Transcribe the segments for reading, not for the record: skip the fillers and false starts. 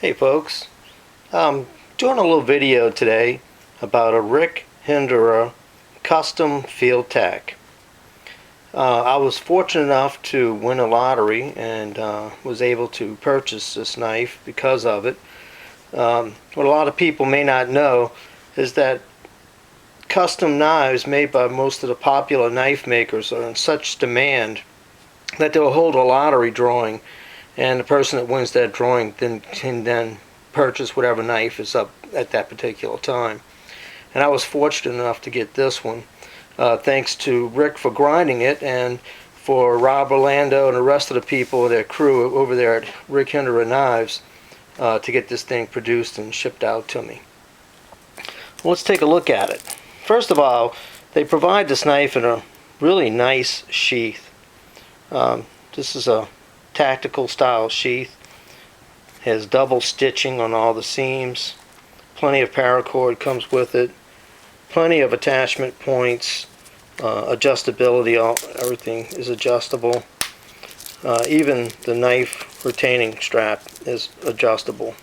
Hey folks, I'm doing a little video today about a Hinderer custom field tack. I was fortunate enough to win a lottery and was able to purchase this knife because of it. What a lot of people may not know is that custom knives made by most of the popular knife makers are in such demand that they'll hold a lottery drawing, and the person that wins that drawing can then purchase whatever knife is up at that particular time. And I was fortunate enough to get this one, thanks to Rick for grinding it, and for Rob Orlando and the rest of the people, their crew over there at Rick Hinderer Knives, to get this thing produced and shipped out to me. Well, let's take a look at it. First of all, they provide this knife in a really nice sheath. This is a tactical style sheath. Has double stitching on all the seams, plenty of paracord comes with it, plenty of attachment points, adjustability, everything is adjustable. Even the knife retaining strap is adjustable.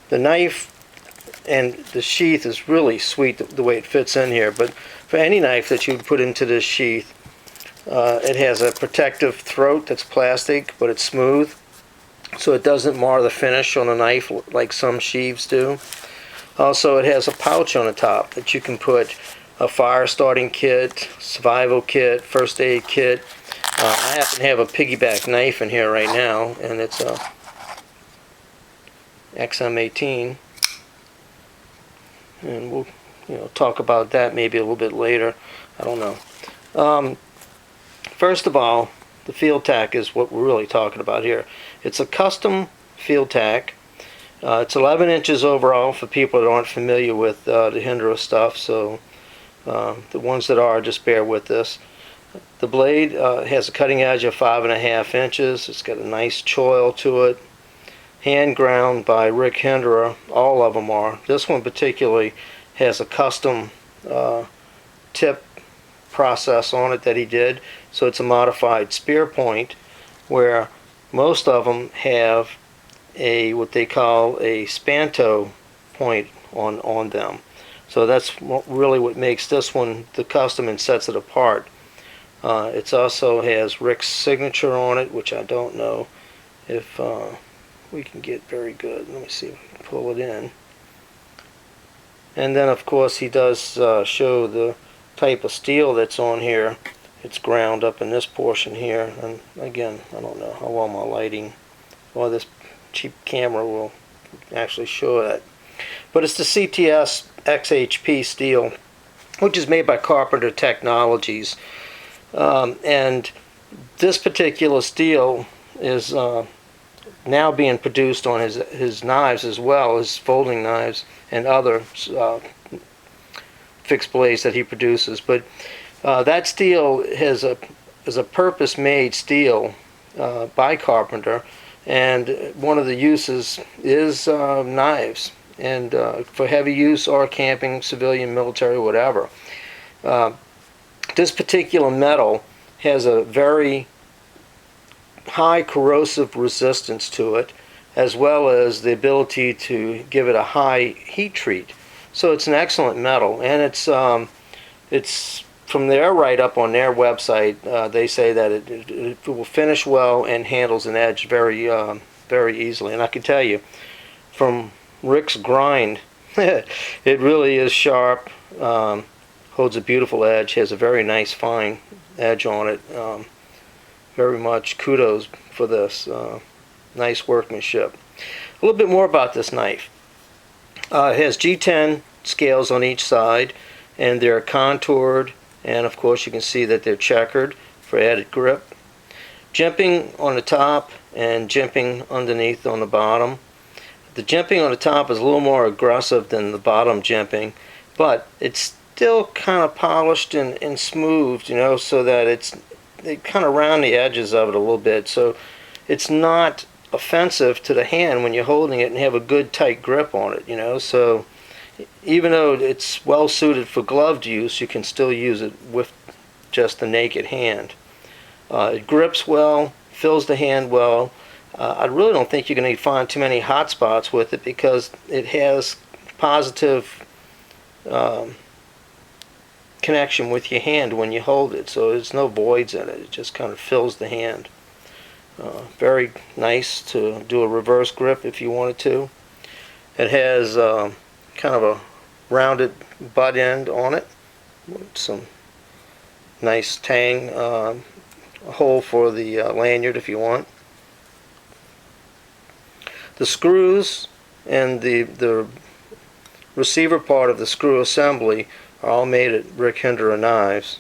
The knife and the sheath is really sweet the way it fits in here, but for any knife that you put into this sheath, it has a protective throat that's plastic, but it's smooth, so it doesn't mar the finish on a knife like some sheaths do. Also, it has a pouch on the top that you can put a fire starting kit, survival kit, first aid kit. I happen to have a piggyback knife in here right now, and it's a XM18, and we'll talk about that maybe a little bit later. I don't know. First of all, the field tack is what we're really talking about here. It's a custom field tack. It's 11 inches overall for people that aren't familiar with the Hinderer stuff, so the ones that are, just bear with this. The blade has a cutting edge of 5.5 inches. It's got a nice choil to it. Hand ground by Rick Hinderer. All of them are. This one particularly has a custom tip process on it that he did, so it's a modified spear point, where most of them have what they call a spanto point on them. So that's really what makes this one the custom and sets it apart. It also has Rick's signature on it, which I don't know if we can get very good. Let me see if we can pull it in. And then of course he does show the type of steel that's on here. It's ground up in this portion here, and again, I don't know how well my lighting or this cheap camera will actually show that, but it's the CTS-XHP steel, which is made by Carpenter Technologies, and this particular steel is now being produced on his knives as well, his folding knives and other fixed blades that he produces. But that steel is a purpose-made steel by Carpenter, and one of the uses is knives, and for heavy use or camping, civilian, military, whatever. This particular metal has a very high corrosive resistance to it, as well as the ability to give it a high heat treat. So it's an excellent metal, and it's from their write-up on their website. They say that it will finish well and handles an edge very easily. And I can tell you, from Rick's grind, it really is sharp. Holds a beautiful edge. Has a very nice fine edge on it. Very much kudos for this. Nice workmanship. A little bit more about this knife. It has G10 scales on each side, and they're contoured, and of course you can see that they're checkered for added grip. Jimping on the top and jimping underneath on the bottom. The jimping on the top is a little more aggressive than the bottom jimping, but it's still kind of polished and smoothed, so that they kind of round the edges of it a little bit, so it's not offensive to the hand when you're holding it and have a good tight grip on it, so even though it's well suited for gloved use, you can still use it with just the naked hand. It grips well, fills the hand well. I really don't think you're going to find too many hot spots with it because it has positive connection with your hand when you hold it, so there's no voids in it. It just kind of fills the hand. Very nice to do a reverse grip if you wanted to. It has kind of a rounded butt end on it with some nice tang, a hole for the lanyard if you want. The screws and the receiver part of the screw assembly are all made at Rick Hinderer Knives.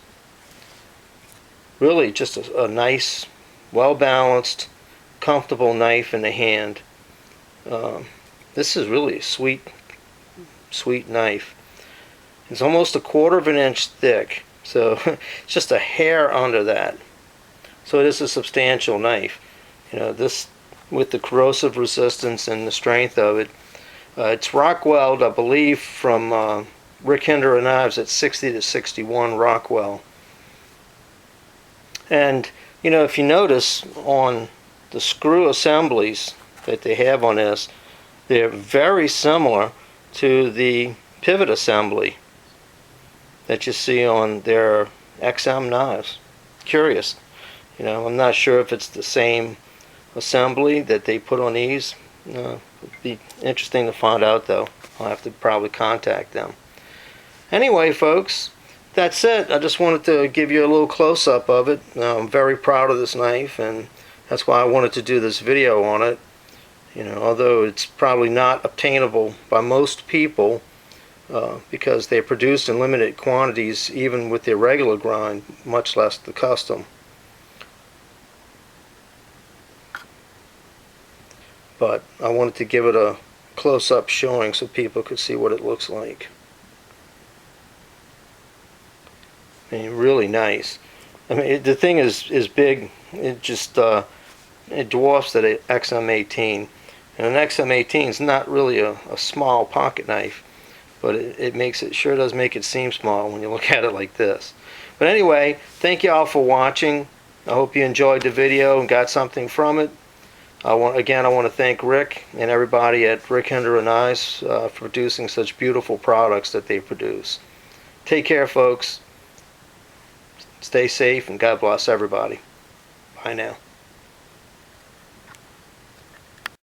Really just a nice, well balanced, comfortable knife in the hand. This is really a sweet knife. It's almost 1/4 of an inch thick, so it's just a hair under that. So it is a substantial knife. You know, this, with the corrosive resistance and the strength of it, it's Rockwelled, I believe, from Rick Hinderer Knives at 60 to 61 Rockwell. And you know, if you notice on the screw assemblies that they have on this, they're very similar to the pivot assembly that you see on their XM knives. Curious. You know, I'm not sure if it's the same assembly that they put on these. It'd be interesting to find out, though. I'll have to probably contact them. Anyway, folks, that's it. I just wanted to give you a little close-up of it. I'm very proud of this knife, and that's why I wanted to do this video on it. You know, although it's probably not obtainable by most people because they're produced in limited quantities even with their regular grind, much less the custom. But I wanted to give it a close-up showing so people could see what it looks like. I mean, really nice. I mean, the thing is big. It just it dwarfs the XM18. And an XM18 is not really a small pocket knife, but it sure does make it seem small when you look at it like this. But anyway, thank you all for watching. I hope you enjoyed the video and got something from it. I want to thank Rick and everybody at Rick Hinderer Knives for producing such beautiful products that they produce. Take care, folks. Stay safe, and God bless everybody. Bye now.